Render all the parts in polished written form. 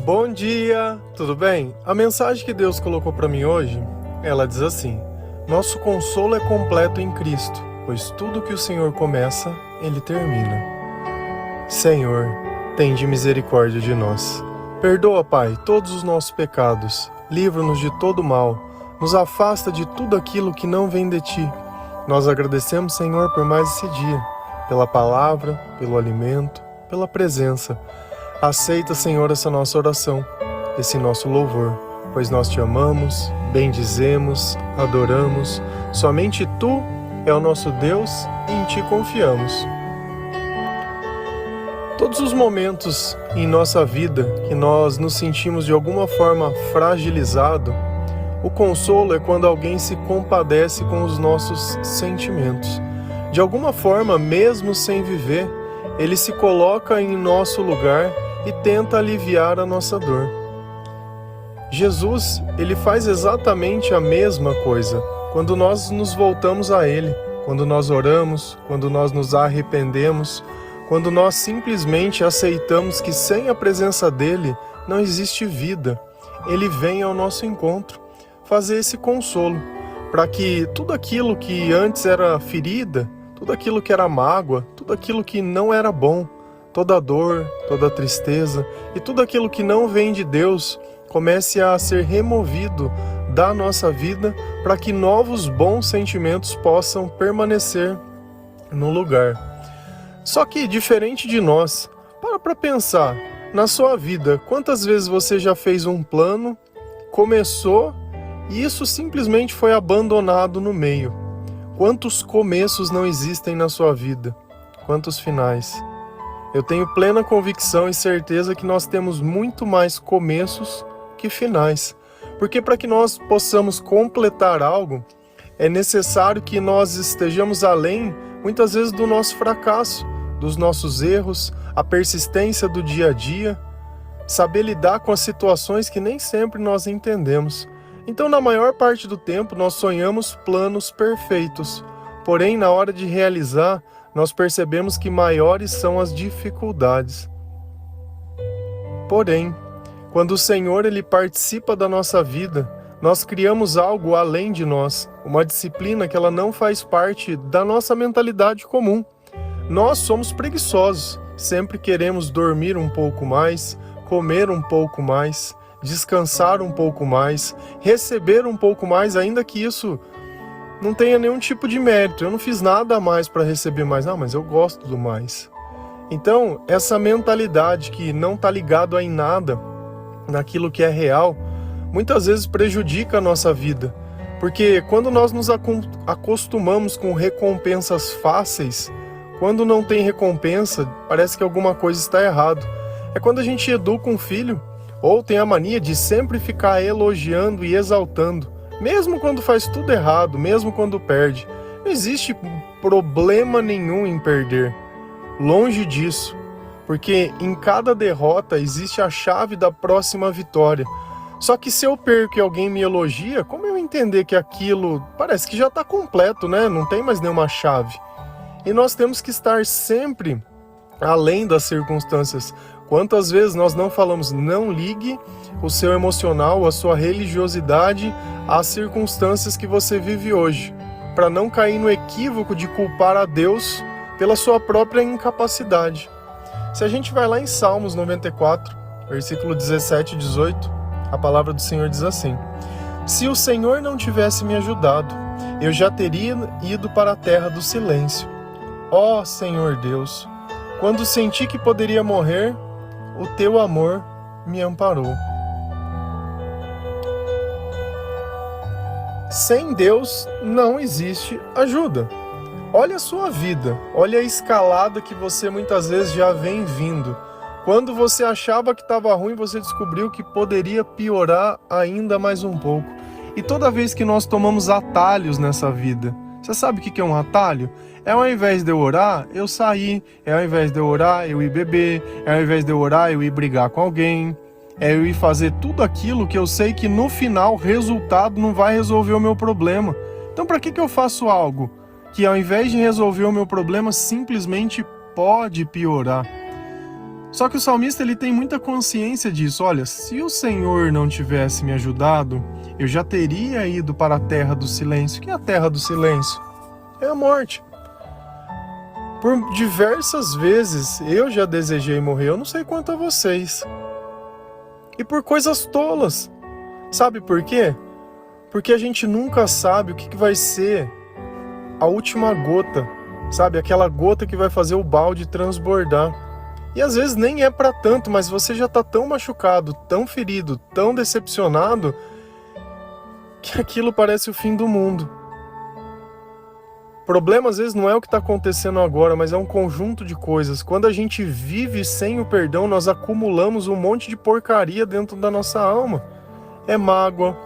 Bom dia, tudo bem? A mensagem que Deus colocou para mim hoje, ela diz assim: nosso consolo é completo em Cristo, pois tudo que o Senhor começa, Ele termina. Senhor, tende misericórdia de nós. Perdoa, Pai, todos os nossos pecados, livra-nos de todo mal, nos afasta de tudo aquilo que não vem de Ti. Nós agradecemos, Senhor, por mais esse dia, pela palavra, pelo alimento, pela presença. Aceita, Senhor, essa nossa oração, esse nosso louvor, pois nós Te amamos, bendizemos, adoramos. Somente Tu é o nosso Deus e em Ti confiamos. Todos os momentos em nossa vida que nós nos sentimos de alguma forma fragilizado, o consolo é quando alguém se compadece com os nossos sentimentos. De alguma forma, mesmo sem viver, Ele se coloca em nosso lugar e tenta aliviar a nossa dor. Jesus, Ele faz exatamente a mesma coisa quando nós nos voltamos a Ele, quando nós oramos, quando nós nos arrependemos, quando nós simplesmente aceitamos que sem a presença dEle não existe vida. Ele vem ao nosso encontro fazer esse consolo, para que tudo aquilo que antes era ferida, tudo aquilo que era mágoa, tudo aquilo que não era bom, toda dor, toda tristeza e tudo aquilo que não vem de Deus comece a ser removido da nossa vida para que novos bons sentimentos possam permanecer no lugar. Só que, diferente de nós, para pensar, na sua vida, quantas vezes você já fez um plano, começou e isso simplesmente foi abandonado no meio? Quantos começos não existem na sua vida? Quantos finais? Eu tenho plena convicção e certeza que nós temos muito mais começos que finais. Porque para que nós possamos completar algo, é necessário que nós estejamos além, muitas vezes, do nosso fracasso, dos nossos erros, a persistência do dia a dia, saber lidar com as situações que nem sempre nós entendemos. Então, na maior parte do tempo, nós sonhamos planos perfeitos. Porém, na hora de realizar, nós percebemos que maiores são as dificuldades. Porém, quando o Senhor Ele participa da nossa vida, nós criamos algo além de nós, uma disciplina que ela não faz parte da nossa mentalidade comum. Nós somos preguiçosos, sempre queremos dormir um pouco mais, comer um pouco mais, descansar um pouco mais, receber um pouco mais, ainda que isso não tenha nenhum tipo de mérito. Eu não fiz nada a mais para receber mais. Mas eu gosto do mais. Então, essa mentalidade que não está ligada em nada, naquilo que é real, muitas vezes prejudica a nossa vida. Porque quando nós nos acostumamos com recompensas fáceis, quando não tem recompensa, parece que alguma coisa está errado. É quando a gente educa um filho, ou tem a mania de sempre ficar elogiando e exaltando, mesmo quando faz tudo errado, mesmo quando perde. Não existe problema nenhum em perder. Longe disso. Porque em cada derrota existe a chave da próxima vitória. Só que se eu perco e alguém me elogia, como eu entender que aquilo parece que já está completo, né? Não tem mais nenhuma chave. E nós temos que estar sempre além das circunstâncias. Quantas vezes nós não falamos, não ligue o seu emocional, a sua religiosidade às circunstâncias que você vive hoje, para não cair no equívoco de culpar a Deus pela sua própria incapacidade. Se a gente vai lá em Salmos 94, versículo 17 e 18, a palavra do Senhor diz assim: se o Senhor não tivesse me ajudado, eu já teria ido para a terra do silêncio. Ó Senhor Deus, quando senti que poderia morrer, o Teu amor me amparou. Sem Deus não existe ajuda. Olha a sua vida, olha a escalada que você muitas vezes já vem vindo. Quando você achava que estava ruim, você descobriu que poderia piorar ainda mais um pouco. E toda vez que nós tomamos atalhos nessa vida, você sabe o que é um atalho? É ao invés de eu orar, eu sair. É ao invés de eu orar, eu ir beber. É ao invés de eu orar, eu ir brigar com alguém. É eu ir fazer tudo aquilo que eu sei que no final o resultado não vai resolver o meu problema. Então para que eu faço algo que ao invés de resolver o meu problema simplesmente pode piorar? Só que o salmista ele tem muita consciência disso. Olha, se o Senhor não tivesse me ajudado, eu já teria ido para a terra do silêncio. O que é a terra do silêncio? É a morte. Por diversas vezes eu já desejei morrer, eu não sei quanto a vocês. E por coisas tolas. Sabe por quê? Porque a gente nunca sabe o que vai ser a última gota. Sabe? Aquela gota que vai fazer o balde transbordar. E às vezes nem é para tanto, mas você já está tão machucado, tão ferido, tão decepcionado, que aquilo parece o fim do mundo. O problema às vezes não é o que está acontecendo agora, mas é um conjunto de coisas. Quando a gente vive sem o perdão, nós acumulamos um monte de porcaria dentro da nossa alma. É mágoa,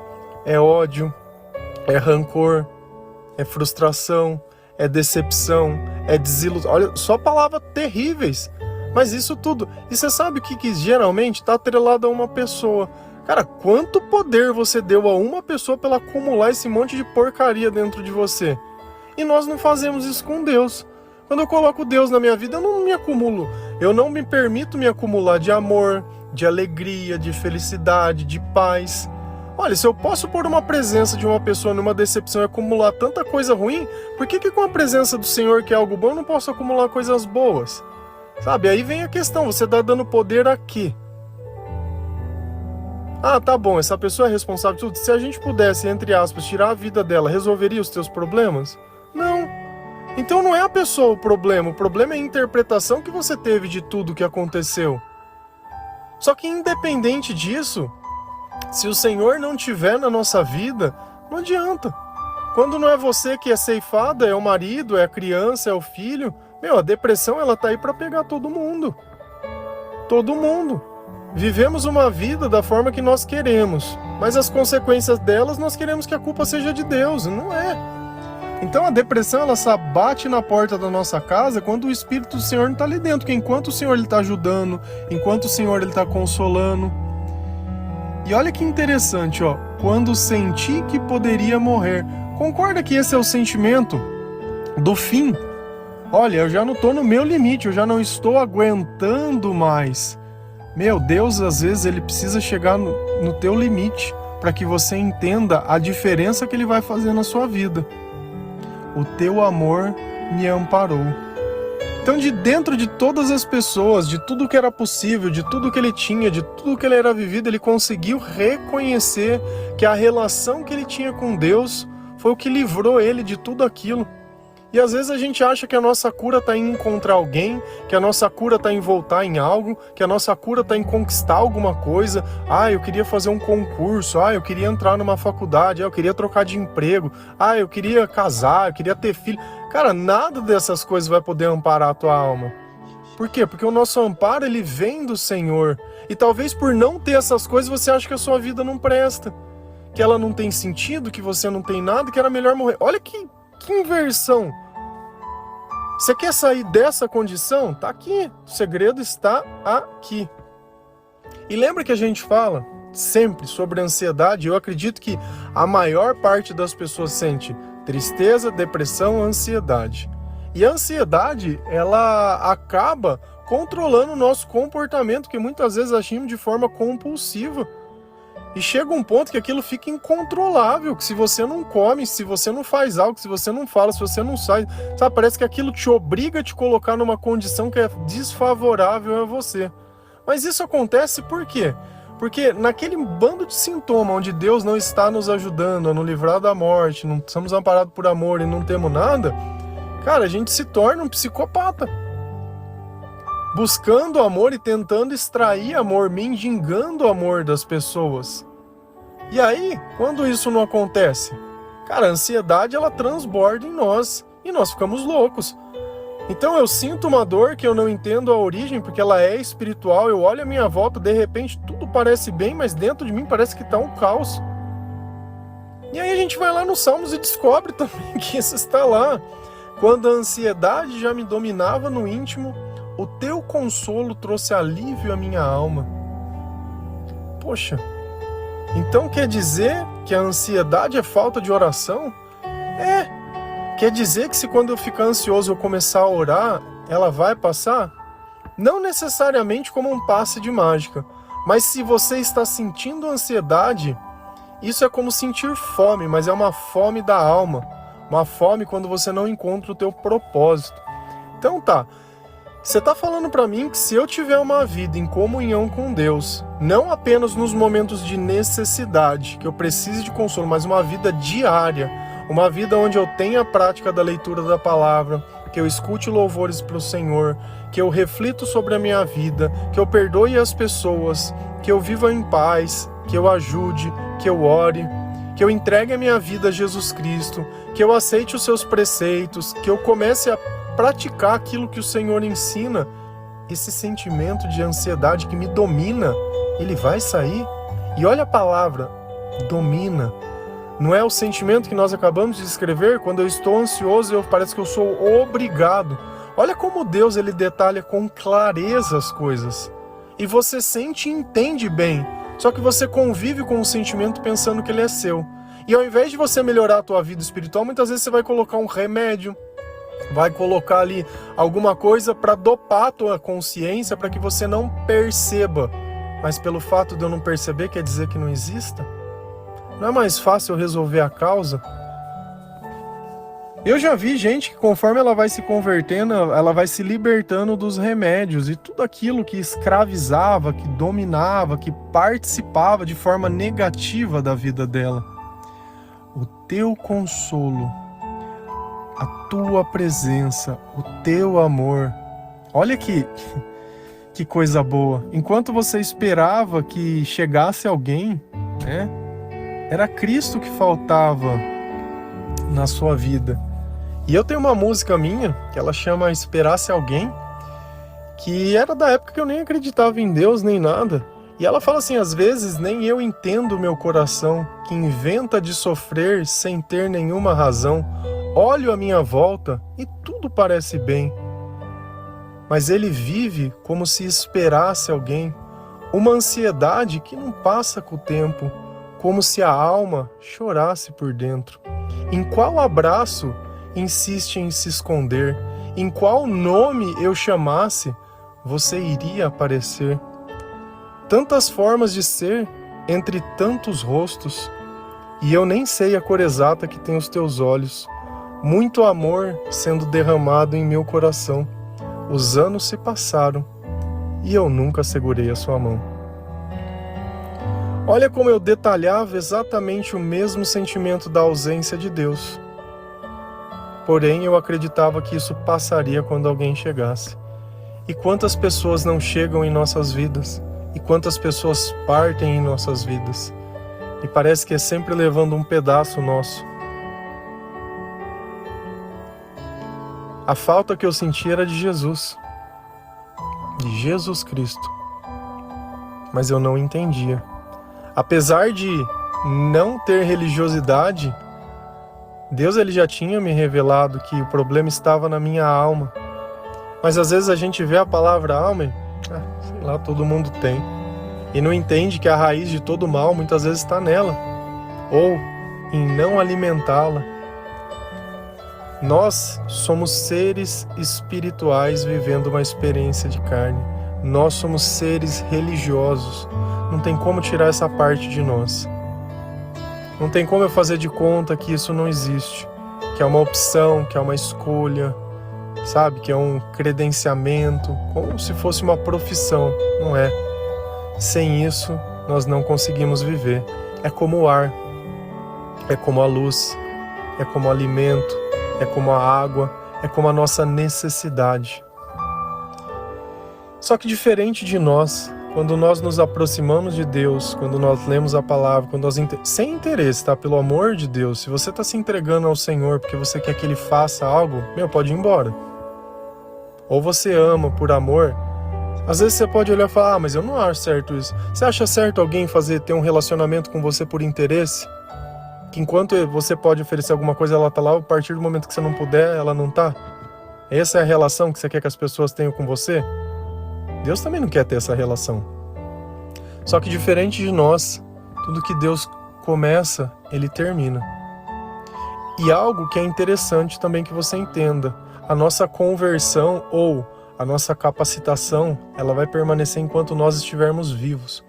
é ódio, é rancor, é frustração, é decepção, é desilusão. Olha, só palavras terríveis. Mas isso tudo, e você sabe o que geralmente está atrelado a uma pessoa. Cara, quanto poder você deu a uma pessoa para ela acumular esse monte de porcaria dentro de você? E nós não fazemos isso com Deus. Quando eu coloco Deus na minha vida, eu não me acumulo. Eu não me permito me acumular de amor, de alegria, de felicidade, de paz. Olha, se eu posso pôr uma presença de uma pessoa numa decepção e acumular tanta coisa ruim, por que com a presença do Senhor, que é algo bom, eu não posso acumular coisas boas? Sabe, aí vem a questão, você está dando poder a quê? Ah, tá bom, essa pessoa é responsável por tudo. Se a gente pudesse, entre aspas, tirar a vida dela, resolveria os teus problemas? Não. Então não é a pessoa o problema é a interpretação que você teve de tudo que aconteceu. Só que independente disso, se o Senhor não estiver na nossa vida, não adianta. Quando não é você que é ceifada, é o marido, é a criança, é o filho... a depressão ela tá aí para pegar todo mundo. Todo mundo. Vivemos uma vida da forma que nós queremos, mas as consequências delas nós queremos que a culpa seja de Deus, não é. Então a depressão ela só bate na porta da nossa casa quando o Espírito do Senhor não está ali dentro, porque enquanto o Senhor está ajudando, enquanto o Senhor está consolando. E olha que interessante, quando senti que poderia morrer. Concorda que esse é o sentimento do fim? Olha, eu já não estou no meu limite, eu já não estou aguentando mais. Deus, às vezes, ele precisa chegar no teu limite para que você entenda a diferença que ele vai fazer na sua vida. O teu amor me amparou. Então, de dentro de todas as pessoas, de tudo que era possível, de tudo que ele tinha, de tudo que ele era vivido, ele conseguiu reconhecer que a relação que ele tinha com Deus foi o que livrou ele de tudo aquilo. E às vezes a gente acha que a nossa cura está em encontrar alguém, que a nossa cura está em voltar em algo, que a nossa cura está em conquistar alguma coisa. Eu queria fazer um concurso, eu queria entrar numa faculdade, eu queria trocar de emprego, eu queria casar, eu queria ter filho. Cara, nada dessas coisas vai poder amparar a tua alma. Por quê? Porque o nosso amparo, ele vem do Senhor. E talvez por não ter essas coisas, você acha que a sua vida não presta, que ela não tem sentido, que você não tem nada, que era melhor morrer. Olha que inversão. Você quer sair dessa condição? Tá aqui. O segredo está aqui. E lembra que a gente fala sempre sobre ansiedade? Eu acredito que a maior parte das pessoas sente tristeza, depressão, ansiedade. E a ansiedade, ela acaba controlando o nosso comportamento, que muitas vezes agimos de forma compulsiva. E chega um ponto que aquilo fica incontrolável, que se você não come, se você não faz algo, se você não fala, se você não sai, sabe, parece que aquilo te obriga a te colocar numa condição que é desfavorável a você. Mas isso acontece por quê? Porque naquele bando de sintomas onde Deus não está nos ajudando a nos livrar da morte, não estamos amparados por amor e não temos nada, cara, a gente se torna um psicopata. Buscando amor e tentando extrair amor, mendigando o amor das pessoas. E aí, quando isso não acontece, cara, a ansiedade ela transborda em nós e nós ficamos loucos. Então eu sinto uma dor que eu não entendo a origem, porque ela é espiritual, eu olho a minha volta, de repente tudo parece bem, mas dentro de mim parece que está um caos. E aí a gente vai lá nos Salmos e descobre também que isso está lá. Quando a ansiedade já me dominava no íntimo, o teu consolo trouxe alívio à minha alma. Poxa, então quer dizer que a ansiedade é falta de oração? Quer dizer que se quando eu ficar ansioso eu começar a orar, ela vai passar? Não necessariamente como um passe de mágica, mas se você está sentindo ansiedade, isso é como sentir fome, mas é uma fome da alma, uma fome quando você não encontra o teu propósito. Então tá, você está falando para mim que se eu tiver uma vida em comunhão com Deus, não apenas nos momentos de necessidade, que eu precise de consolo, mas uma vida diária, uma vida onde eu tenha a prática da leitura da palavra, que eu escute louvores para o Senhor, que eu reflito sobre a minha vida, que eu perdoe as pessoas, que eu viva em paz, que eu ajude, que eu ore, que eu entregue a minha vida a Jesus Cristo, que eu aceite os seus preceitos, que eu comece a praticar aquilo que o Senhor ensina, esse sentimento de ansiedade que me domina, ele vai sair. E olha a palavra, domina. Não é o sentimento que nós acabamos de descrever? Quando eu estou ansioso, parece que eu sou obrigado. Olha como Deus ele detalha com clareza as coisas. E você sente e entende bem. Só que você convive com o sentimento pensando que ele é seu. E ao invés de você melhorar a tua vida espiritual, muitas vezes você vai colocar um remédio, vai colocar ali alguma coisa para dopar a tua consciência, para que você não perceba. Mas pelo fato de eu não perceber, quer dizer que não exista? Não é mais fácil eu resolver a causa? Eu já vi gente que conforme ela vai se convertendo, ela vai se libertando dos remédios e tudo aquilo que escravizava, que dominava, que participava de forma negativa da vida dela. O teu consolo, a tua presença, o teu amor. Olha que coisa boa. Enquanto você esperava que chegasse alguém, né? Era Cristo que faltava na sua vida. E eu tenho uma música minha, que ela chama Esperasse Alguém, que era da época que eu nem acreditava em Deus, nem nada. E ela fala assim, às vezes nem eu entendo o meu coração, que inventa de sofrer sem ter nenhuma razão. Olho à minha volta e tudo parece bem. Mas ele vive como se esperasse alguém, uma ansiedade que não passa com o tempo, como se a alma chorasse por dentro. Em qual abraço insiste em se esconder? Em qual nome eu chamasse, você iria aparecer? Tantas formas de ser, entre tantos rostos, e eu nem sei a cor exata que tem os teus olhos. Muito amor sendo derramado em meu coração. Os anos se passaram, e eu nunca segurei a sua mão. Olha como eu detalhava exatamente o mesmo sentimento da ausência de Deus. Porém, eu acreditava que isso passaria quando alguém chegasse. E quantas pessoas não chegam em nossas vidas? E quantas pessoas partem em nossas vidas? E parece que é sempre levando um pedaço nosso. A falta que eu sentia era de Jesus Cristo. Mas eu não entendia. Apesar de não ter religiosidade, Deus ele já tinha me revelado que o problema estava na minha alma. Mas às vezes a gente vê a palavra alma e, sei lá, todo mundo tem. E não entende que a raiz de todo mal muitas vezes está nela, ou em não alimentá-la. Nós somos seres espirituais vivendo uma experiência de carne. Nós somos seres religiosos. Não tem como tirar essa parte de nós. Não tem como eu fazer de conta que isso não existe. Que é uma opção, que é uma escolha, sabe? Que é um credenciamento, como se fosse uma profissão. Não é. Sem isso, nós não conseguimos viver. É como o ar, é como a luz, é como o alimento, é como a água, é como a nossa necessidade. Só que diferente de nós, quando nós nos aproximamos de Deus, quando nós lemos a palavra, quando nós sem interesse, tá? Pelo amor de Deus, se você está se entregando ao Senhor porque você quer que Ele faça algo, pode ir embora. Ou você ama por amor, às vezes você pode olhar e falar, mas eu não acho certo isso. Você acha certo alguém ter um relacionamento com você por interesse? Que enquanto você pode oferecer alguma coisa, ela tá lá, a partir do momento que você não puder, ela não tá? Essa é a relação que você quer que as pessoas tenham com você? Deus também não quer ter essa relação. Só que diferente de nós, tudo que Deus começa, Ele termina. E algo que é interessante também que você entenda, a nossa conversão ou A nossa capacitação, ela vai permanecer enquanto nós estivermos vivos.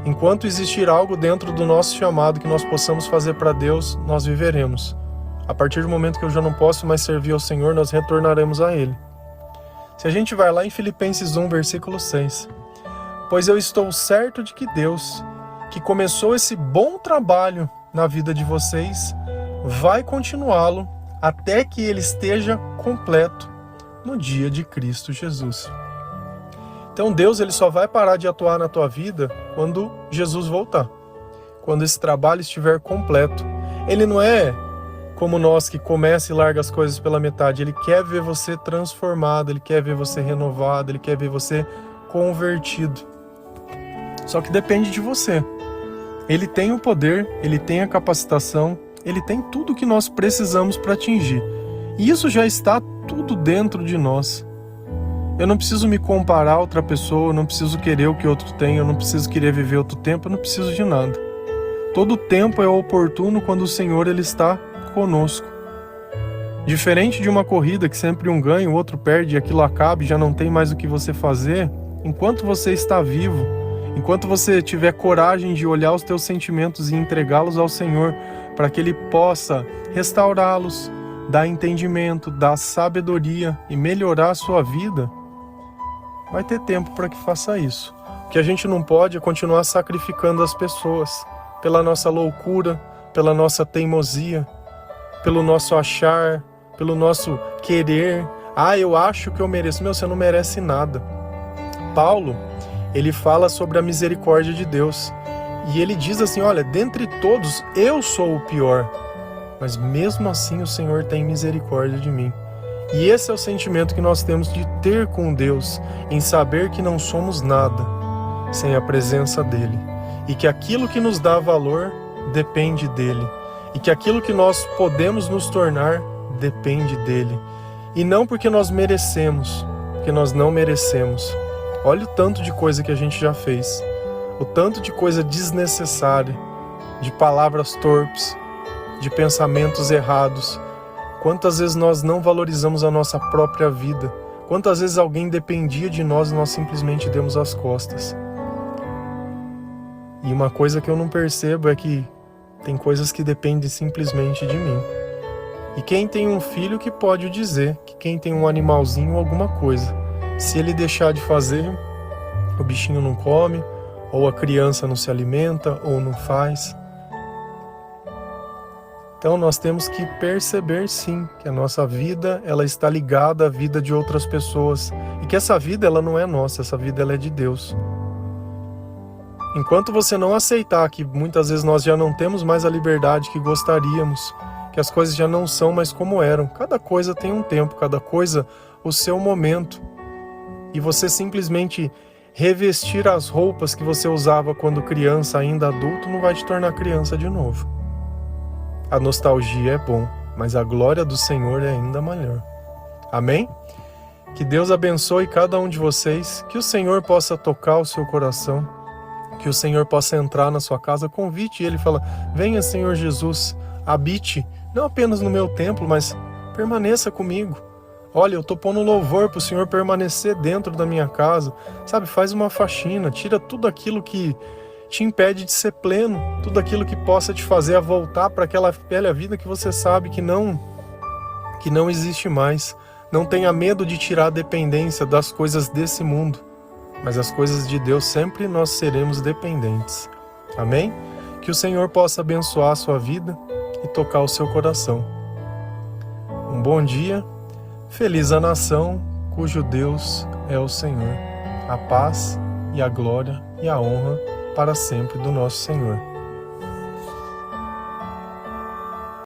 Enquanto existir algo dentro do nosso chamado que nós possamos fazer para Deus, nós viveremos. A partir do momento que eu já não posso mais servir ao Senhor, nós retornaremos a Ele. Se a gente vai lá em Filipenses 1, versículo 6. Pois eu estou certo de que Deus, que começou esse bom trabalho na vida de vocês, vai continuá-lo até que ele esteja completo no dia de Cristo Jesus. Então Deus, ele só vai parar de atuar na tua vida quando Jesus voltar. Quando esse trabalho estiver completo. Ele não é como nós que começa e larga as coisas pela metade. Ele quer ver você transformado, ele quer ver você renovado, ele quer ver você convertido. Só que depende de você. Ele tem o poder, ele tem a capacitação, ele tem tudo o que nós precisamos para atingir. E isso já está tudo dentro de nós. Eu não preciso me comparar a outra pessoa, eu não preciso querer o que outro tem, eu não preciso querer viver outro tempo, eu não preciso de nada. Todo tempo é oportuno quando o Senhor ele está conosco. Diferente de uma corrida que sempre um ganha, o outro perde e aquilo acaba e já não tem mais o que você fazer, enquanto você está vivo, enquanto você tiver coragem de olhar os teus sentimentos e entregá-los ao Senhor, para que Ele possa restaurá-los, dar entendimento, dar sabedoria e melhorar a sua vida, vai ter tempo para que faça isso. O que a gente não pode é continuar sacrificando as pessoas pela nossa loucura, pela nossa teimosia, pelo nosso achar, pelo nosso querer. Eu acho que eu mereço. Você não merece nada. Paulo, ele fala sobre a misericórdia de Deus. E ele diz assim, olha, dentre todos eu sou o pior, mas mesmo assim o Senhor tem misericórdia de mim. E esse é o sentimento que nós temos de ter com Deus, em saber que não somos nada sem a presença dEle. E que aquilo que nos dá valor depende dEle. E que aquilo que nós podemos nos tornar depende dEle. E não porque nós merecemos, porque nós não merecemos. Olha o tanto de coisa que a gente já fez. O tanto de coisa desnecessária, de palavras torpes, de pensamentos errados. Quantas vezes nós não valorizamos a nossa própria vida? Quantas vezes alguém dependia de nós e nós simplesmente demos as costas? E uma coisa que eu não percebo é que tem coisas que dependem simplesmente de mim. E quem tem um filho que pode dizer que quem tem um animalzinho alguma coisa, se ele deixar de fazer, o bichinho não come, ou a criança não se alimenta, ou não faz. Então nós temos que perceber sim que a nossa vida ela está ligada à vida de outras pessoas e que essa vida ela não é nossa, essa vida ela é de Deus. Enquanto você não aceitar que muitas vezes nós já não temos mais a liberdade que gostaríamos, que as coisas já não são mais como eram, cada coisa tem um tempo, cada coisa o seu momento, e você simplesmente revestir as roupas que você usava quando criança, ainda adulto, não vai te tornar criança de novo. A nostalgia é bom, mas a glória do Senhor é ainda maior. Amém? Que Deus abençoe cada um de vocês, que o Senhor possa tocar o seu coração, que o Senhor possa entrar na sua casa, convite Ele, fala, venha Senhor Jesus, habite, não apenas no meu templo, mas permaneça comigo. Olha, eu estou pondo louvor para o Senhor permanecer dentro da minha casa, sabe, faz uma faxina, tira tudo aquilo que te impede de ser pleno, tudo aquilo que possa te fazer a voltar para aquela velha vida que você sabe que não existe mais. Não tenha medo de tirar a dependência das coisas desse mundo, mas as coisas de Deus sempre nós seremos dependentes. Amém? Que o Senhor possa abençoar a sua vida e tocar o seu coração. Um bom dia, feliz a nação cujo Deus é o Senhor. A paz e a glória e a honra para sempre do nosso Senhor.